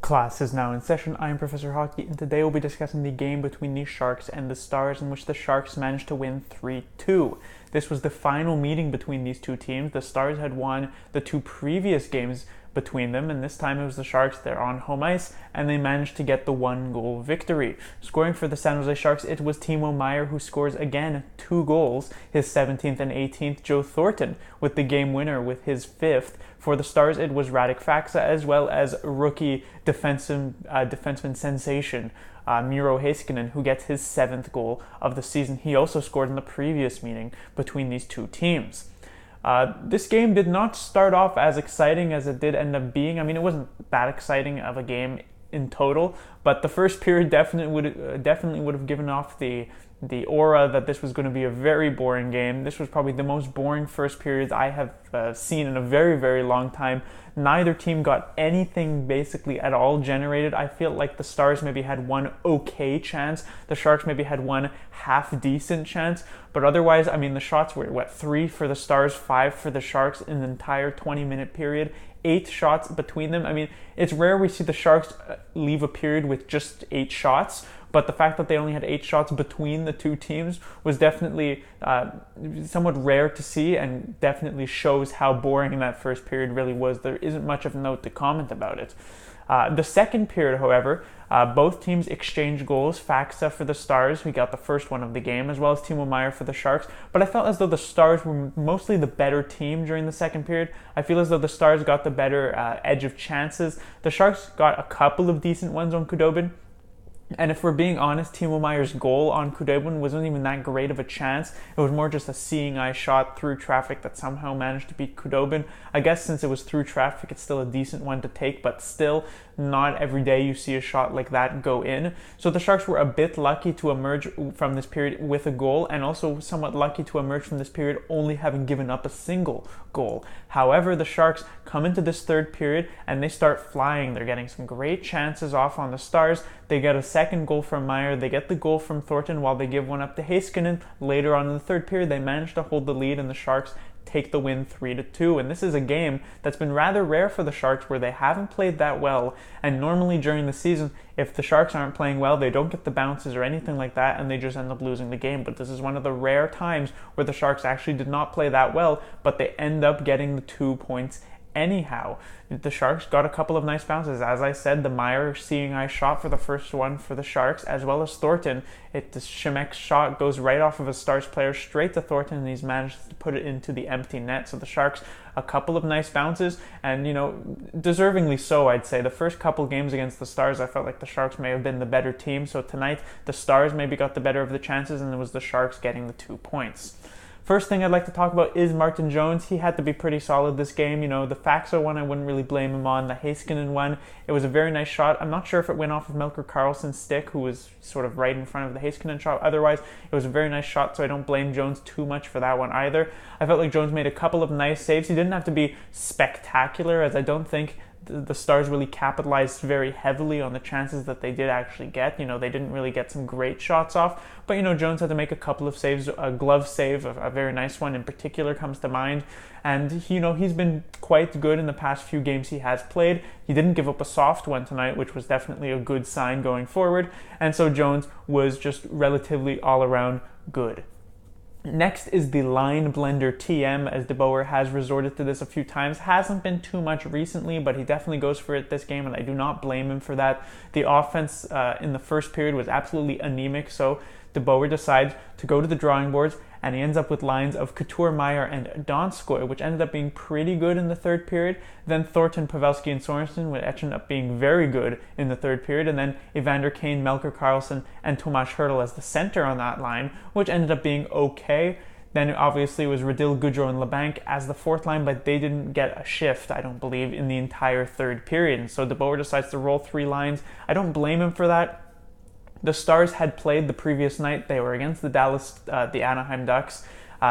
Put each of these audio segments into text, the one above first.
Class is now in session. I am Professor Hockey, and today we'll be discussing the game between the Sharks and the Stars, in which the Sharks managed to win 3-2. This was the final meeting between these two teams. The Stars had won the two previous games between them, and this time it was the Sharks. They're on home ice, and they managed to get the 1-goal victory. Scoring for the San Jose Sharks, it was Timo Meier, who scores again 2 goals, his 17th and 18th. Joe Thornton with the game winner with his 5th. For the Stars, it was Radek Faksa, as well as rookie defenseman sensation Miro Heiskanen, who gets his 7th goal of the season. He also scored in the previous meeting between these two teams. This game did not start off as exciting as it did end up being. I mean, it wasn't that exciting of a game in total, but the first period definitely would have given off the aura that this was going to be a very boring game. This was probably the most boring first period I have seen in a very, very long time. Neither team got anything basically at all generated. I feel like the Stars maybe had one okay chance. The Sharks maybe had one half-decent chance. But otherwise, I mean, the shots were, 3 for the Stars, 5 for the Sharks in the entire 20-minute period. 8 shots between them. I mean, it's rare we see the Sharks leave a period with just 8 shots, but the fact that they only had 8 shots between the two teams was definitely somewhat rare to see, and definitely shows how boring that first period really was. There isn't much of a note to comment about it. The second period, however, both teams exchanged goals. Faksa for the Stars, who got the first one of the game, as well as Timo Meier for the Sharks. But I felt as though the Stars were mostly the better team during the second period. I feel as though the Stars got the better edge of chances. The Sharks got a couple of decent ones on Khudobin. And if we're being honest, Timo Meier's goal on Khudobin wasn't even that great of a chance. It was more just a seeing eye shot through traffic that somehow managed to beat Khudobin. I guess since it was through traffic, it's still a decent one to take, but still, not every day you see a shot like that go in. So the Sharks were a bit lucky to emerge from this period with a goal, and also somewhat lucky to emerge from this period only having given up a single goal. However, the Sharks come into this third period and they start flying. They're getting some great chances off on the Stars. They get a second goal from Meier. They get the goal from Thornton while they give one up to Heiskanen. Later on in the third period, they manage to hold the lead, and the Sharks take the win 3-2. And this is a game that's been rather rare for the Sharks, where they haven't played that well. And normally during the season, if the Sharks aren't playing well, they don't get the bounces or anything like that, and they just end up losing the game. But this is one of the rare times where the Sharks actually did not play that well, but they end up getting the 2 points anyhow. The Sharks got a couple of nice bounces. As I said, the Meier seeing eye shot for the first one for the Sharks, as well as Thornton. The Shemek shot goes right off of a Stars player straight to Thornton, and he's managed to put it into the empty net. So the Sharks, a couple of nice bounces, and deservingly so, I'd say. The first couple games against the Stars, I felt like the Sharks may have been the better team. So tonight, the Stars maybe got the better of the chances, and it was the Sharks getting the 2 points. First thing I'd like to talk about is Martin Jones. He had to be pretty solid this game. The Faksa one, I wouldn't really blame him on. The Heiskanen one, it was a very nice shot. I'm not sure if it went off of Melker Karlsson's stick, who was sort of right in front of the Heiskanen shot. Otherwise, it was a very nice shot, so I don't blame Jones too much for that one either. I felt like Jones made a couple of nice saves. He didn't have to be spectacular, as I don't think the Stars really capitalized very heavily on the chances that they did actually get. They didn't really get some great shots off, but Jones had to make a couple of saves. A glove save, a very nice one in particular, comes to mind. And he's been quite good in the past few games he has played. He didn't give up a soft one tonight, which was definitely a good sign going forward. And so Jones was just relatively all around good. Next is the line blender TM, as DeBoer has resorted to this a few times. Hasn't been too much recently, but he definitely goes for it this game, and I do not blame him for that. The offense in the first period was absolutely anemic, so DeBoer decides to go to the drawing boards, and he ends up with lines of Couture, Meier, and Donskoy, which ended up being pretty good in the third period. Then Thornton, Pavelski, and Sorensen, which ended up being very good in the third period. And then Evander Kane, Melker Karlsson, and Tomas Hertl as the center on that line, which ended up being okay. Then obviously it was Radil, Goudreau, and LeBanc as the fourth line, but they didn't get a shift, I don't believe, in the entire third period. And so DeBoer decides to roll 3 lines. I don't blame him for that. The Stars had played the previous night. They were against the Anaheim Ducks.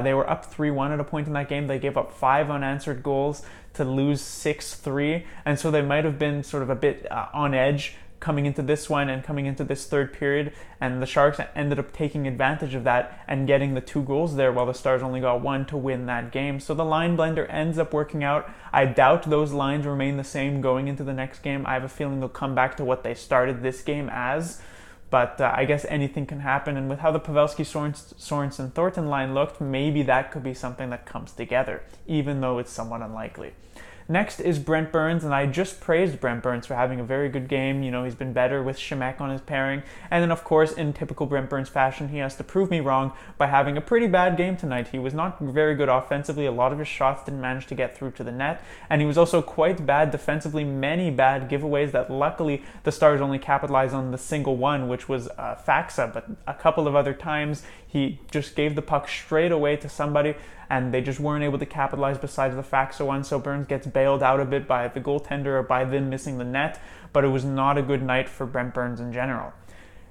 They were up 3-1 at a point in that game. They gave up 5 unanswered goals to lose 6-3. And so they might have been sort of a bit on edge coming into this one and coming into this third period, and the Sharks ended up taking advantage of that and getting the 2 goals there while the Stars only got 1 to win that game. So the line blender ends up working out. I doubt those lines remain the same going into the next game. I have a feeling they'll come back to what they started this game as. But I guess anything can happen, and with how the Pavelski, Sorensen, Thornton line looked, maybe that could be something that comes together, even though it's somewhat unlikely. Next is Brent Burns, and I just praised Brent Burns for having a very good game. You know, he's been better with Simek on his pairing. And then, of course, in typical Brent Burns fashion, he has to prove me wrong by having a pretty bad game tonight. He was not very good offensively. A lot of his shots didn't manage to get through to the net. And he was also quite bad defensively. Many bad giveaways that luckily the Stars only capitalized on the single one, which was Faxa. But a couple of other times, he just gave the puck straight away to somebody, and they just weren't able to capitalize besides the Faxa one. So Burns gets bailed out a bit by the goaltender or by them missing the net, but it was not a good night for Brent Burns in general.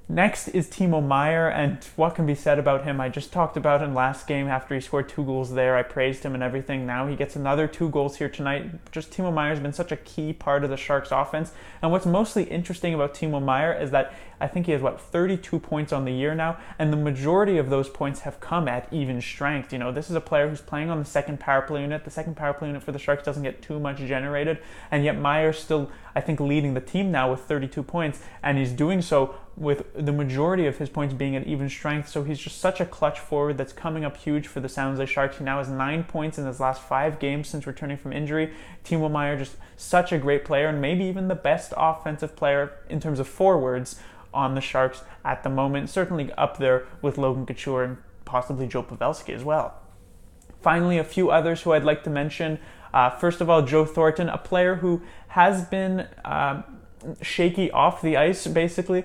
Next is Timo Meier, and what can be said about him? I just talked about him last game after he scored 2 goals there. I praised him and everything. Now he gets another 2 goals here tonight. Just Timo Meier's been such a key part of the Sharks offense. And what's mostly interesting about Timo Meier is that I think he has, 32 points on the year now, and the majority of those points have come at even strength. You know, this is a player who's playing on the second power play unit. The second power play unit for the Sharks doesn't get too much generated, and yet Meier's still, I think, leading the team now with 32 points, and he's doing so with the majority of his points being at even strength. So he's just such a clutch forward that's coming up huge for the San Jose Sharks. He now has 9 points in his last 5 games since returning from injury. Timo Meier, just such a great player, and maybe even the best offensive player in terms of forwards on the Sharks at the moment. Certainly up there with Logan Couture and possibly Joe Pavelski as well. Finally, a few others who I'd like to mention. First of all, Joe Thornton, a player who has been shaky off the ice, basically.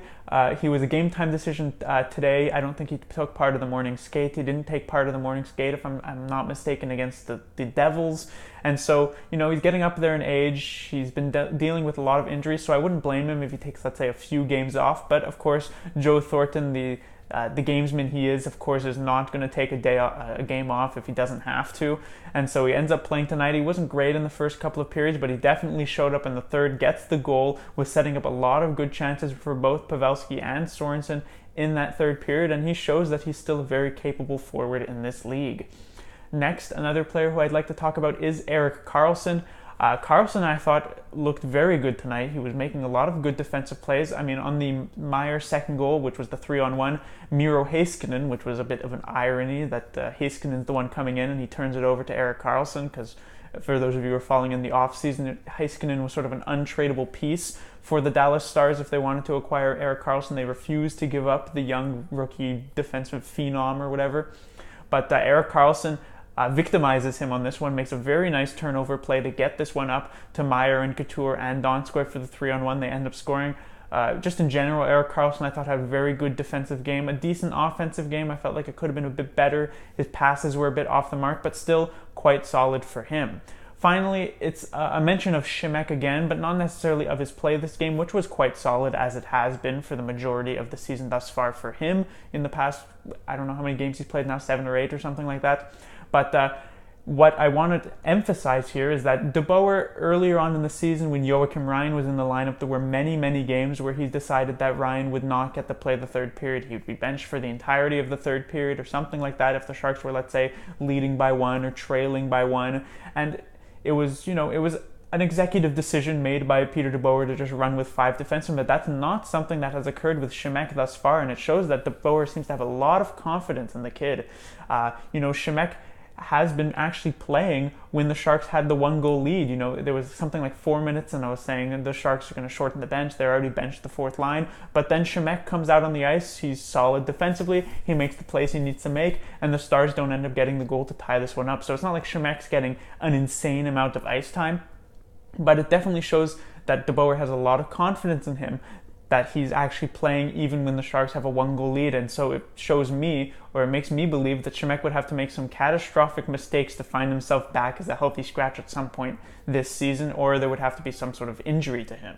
He was a game time decision today. I don't think he took part of the morning skate. He didn't take part of the morning skate, if I'm not mistaken, against the Devils. And so, you know, he's getting up there in age. He's been dealing with a lot of injuries, so I wouldn't blame him if he takes, let's say, a few games off. But, of course, Joe Thornton, the gamesman he is, of course, is not going to take a game off if he doesn't have to. And so he ends up playing tonight. He wasn't great in the first couple of periods, but he definitely showed up in the third, gets the goal, was setting up a lot of good chances for both Pavelski and Sorensen in that third period, and he shows that he's still a very capable forward in this league. Next, another player who I'd like to talk about is Erik Karlsson. Karlsson, I thought, looked very good tonight. He was making a lot of good defensive plays. I mean, on the Meier second goal, which was the 3-on-1, Miro Heiskanen, which was a bit of an irony that Heiskanen's the one coming in and he turns it over to Erik Karlsson, because for those of you who are following in the offseason, Heiskanen was sort of an untradeable piece for the Dallas Stars. If they wanted to acquire Erik Karlsson, they refused to give up the young rookie defensive phenom or whatever. But Erik Karlsson victimizes him on this one, makes a very nice turnover play to get this one up to Meier and Couture and Donskoy for the 3-on-1. They end up scoring. Just in general, Erik Karlsson, I thought, had a very good defensive game, a decent offensive game. I felt like it could have been a bit better. His passes were a bit off the mark, but still quite solid for him. Finally, it's a mention of Simek again, but not necessarily of his play this game, which was quite solid, as it has been for the majority of the season thus far for him. In the past, I don't know how many games he's played now, 7 or 8 or something like that. But what I want to emphasize here is that DeBoer, earlier on in the season when Joachim Ryan was in the lineup, there were many, many games where he decided that Ryan would not get to play the third period. He would be benched for the entirety of the third period or something like that if the Sharks were, let's say, leading by 1 or trailing by 1. And it was an executive decision made by Peter DeBoer to just run with 5 defensemen, but that's not something that has occurred with Simek thus far, and it shows that DeBoer seems to have a lot of confidence in the kid. Simek has been actually playing when the Sharks had the 1-goal lead. You know, there was something like 4 minutes and I was saying the Sharks are going to shorten the bench. They're already benched the 4th line. But then Simek comes out on the ice. He's solid defensively. He makes the plays he needs to make, and the Stars don't end up getting the goal to tie this one up. So it's not like Simek's getting an insane amount of ice time, but it definitely shows that DeBoer has a lot of confidence in him, that he's actually playing even when the Sharks have a 1-goal lead. And so it shows me, or it makes me believe, that Simek would have to make some catastrophic mistakes to find himself back as a healthy scratch at some point this season, or there would have to be some sort of injury to him.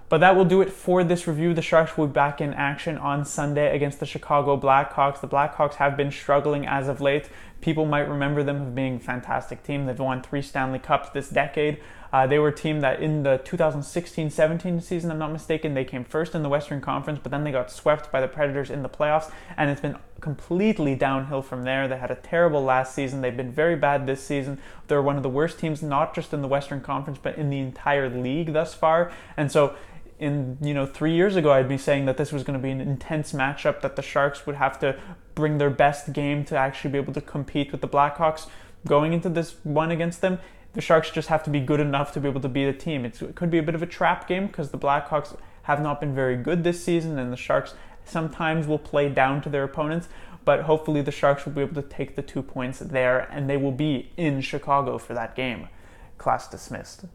But that will do it for this review. The Sharks will be back in action on Sunday against the Chicago Blackhawks. The Blackhawks have been struggling as of late. People might remember them as being a fantastic team. They've won 3 Stanley Cups this decade. They were a team that in the 2016-17 season, I'm not mistaken, they came first in the Western Conference, but then they got swept by the Predators in the playoffs, and it's been completely downhill from there. They had a terrible last season. They've been very bad this season. They're one of the worst teams, not just in the Western Conference, but in the entire league thus far. And so in 3 years ago, I'd be saying that this was going to be an intense matchup, that the Sharks would have to bring their best game to actually be able to compete with the Blackhawks going into this one against them. The Sharks just have to be good enough to be able to beat a team. It could be a bit of a trap game because the Blackhawks have not been very good this season, and the Sharks sometimes will play down to their opponents, but hopefully the Sharks will be able to take the 2 points there, and they will be in Chicago for that game. Class dismissed.